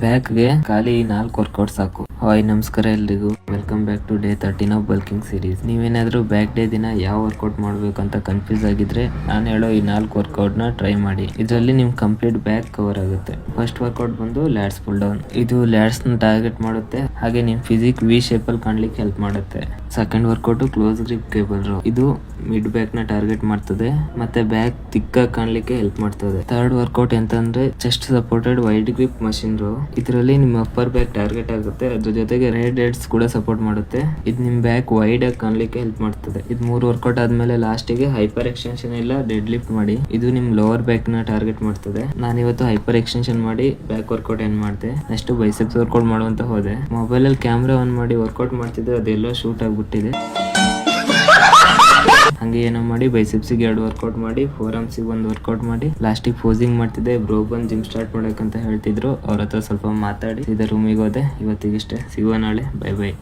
ಬ್ಯಾಕ್ಗೆ ಖಾಲಿ 4 ವರ್ಕೌಟ್ ಸಾಕು. ಹಾಯ್ ನಮಸ್ಕಾರ ಎಲ್ರಿಗೂ, welcome back to day 13 of bulking series. ನೀವೇನಾದ್ರೂ ಬ್ಯಾಕ್ ಡೇ ದಿನ ಯಾವ ವರ್ಕೌಟ್ ಮಾಡ್ಬೇಕಂತ ಕನ್ಫ್ಯೂಸ್ ಆಗಿದ್ರೆ ನಾನು ಹೇಳೋ ಈ 4 ವರ್ಕೌಟ್ ನ ಟ್ರೈ ಮಾಡಿ. ಇದರಲ್ಲಿ ನಿಮ್ ಕಂಪ್ಲೀಟ್ ಬ್ಯಾಕ್ ಕವರ್ ಆಗುತ್ತೆ. ಫಸ್ಟ್ ವರ್ಕೌಟ್ ಬಂದು ಲ್ಯಾಟ್ಸ್ ಪುಲ್ ಡೌನ್. ಇದು ಲ್ಯಾಟ್ಸ್ ನ ಟಾರ್ಗೆಟ್ ಮಾಡುತ್ತೆ, ಹಾಗೆ ನಿಮ್ ಫಿಸಿಕ್ ವಿ ಶೇಪ್ ಅಲ್ಲಿ ಕಾಣ್ಲಿಕ್ಕೆ ಹೆಲ್ಪ್ ಮಾಡುತ್ತೆ. Second workout close grip cable row. ಇದು ಮಿಡ್ ಬ್ಯಾಕ್ ನ ಟಾರ್ಗೆಟ್ ಮಾಡ್ತದೆ ಮತ್ತೆ ಬ್ಯಾಕ್ ತಿಕ್ಕಾಗಿ ಕಾಣ್ಲಿಕ್ಕೆ ಹೆಲ್ಪ್ ಮಾಡ್ತದೆ. ಥರ್ಡ್ ವರ್ಕೌಟ್ ಎಂತಂದ್ರೆ chest supported wide grip machine row. ಇದರಲ್ಲಿ ನಿಮ್ಮ ಅಪ್ಪರ್ ಬ್ಯಾಕ್ ಟಾರ್ಗೆಟ್ ಆಗುತ್ತೆ, ಅದ್ರ ಜೊತೆಗೆ ರೇಡ್ ಹೆಡ್ಸ್ ಕೂಡ ಸಪೋರ್ಟ್ ಮಾಡುತ್ತೆ. ಇದು ನಿಮ್ ಬ್ಯಾಕ್ ವೈಡ್ ಆಗಿ ಕಾಣ್ಲಿಕ್ಕೆ ಹೆಲ್ಪ್ ಮಾಡ್ತದೆ. ಇದು 3 ವರ್ಕೌಟ್ ಆದ್ಮೇಲೆ ಲಾಸ್ಟ್ ಗೆ ಹೈಪರ್ ಎಕ್ಸ್ಟೆನ್ಷನ್ ಇಲ್ಲ ಡೆಡ್ ಲಿಫ್ಟ್ ಮಾಡಿ. ಇದು ನಿಮ್ ಲೋವರ್ ಬ್ಯಾಕ್ ನ ಟಾರ್ಗೆಟ್ ಮಾಡ್ತದೆ. ನಾನು ಇವತ್ತು ಹೈಪರ್ ಎಕ್ಸ್ಟೆನ್ಷನ್ ಮಾಡಿ ಬ್ಯಾಕ್ ವರ್ಕೌಟ್ ಏನ್ ಮಾಡಿದೆ. ನೆಕ್ಸ್ಟ್ ಬೈಸೆಪ್ಸ್ ವರ್ಕೌಟ್ ಮಾಡುವಂತ ಹೋದೆ. ಮೊಬೈಲ್ ಅಲ್ಲಿ ಕ್ಯಾಮ್ರಾ ಆನ್ ಮಾಡಿ ವರ್ಕೌಟ್ ಮಾಡ್ತಿದ್ದೆ, ಅದೆಲ್ಲೋ ಶೂಟ್ ಆಗ್ಬಿಟ್ಟಿದೆ. ಹಂಗೆ ಏನೋ ಮಾಡಿ ಬೈಸೆಪ್ಸಿಗೆ 2 ವರ್ಕೌಟ್ ಮಾಡಿ, ಫೋರ್ ಆರ್ಮ್ಸಿಗೆ 1 ವರ್ಕೌಟ್ ಮಾಡಿ, ಲಾಸ್ಟಿಗೆ ಪೋಸಿಂಗ್ ಮಾಡ್ತಿದ್ದೆ. ಬ್ರೋ ಬಂದು ಜಿಮ್ ಸ್ಟಾರ್ಟ್ ಮಾಡಕ್ಕಂತ ಹೇಳ್ತಿದ್ರು. ಅವ್ರ ಹತ್ರ ಸ್ವಲ್ಪ ಮಾತಾಡಿ ಸೀದಾ ರೂಮಿಗೆ ಹೋದೆ. ಇವತ್ತಿಗಿಷ್ಟೇ, ಸಿಗುವ ನಾಳೆ. Bye bye.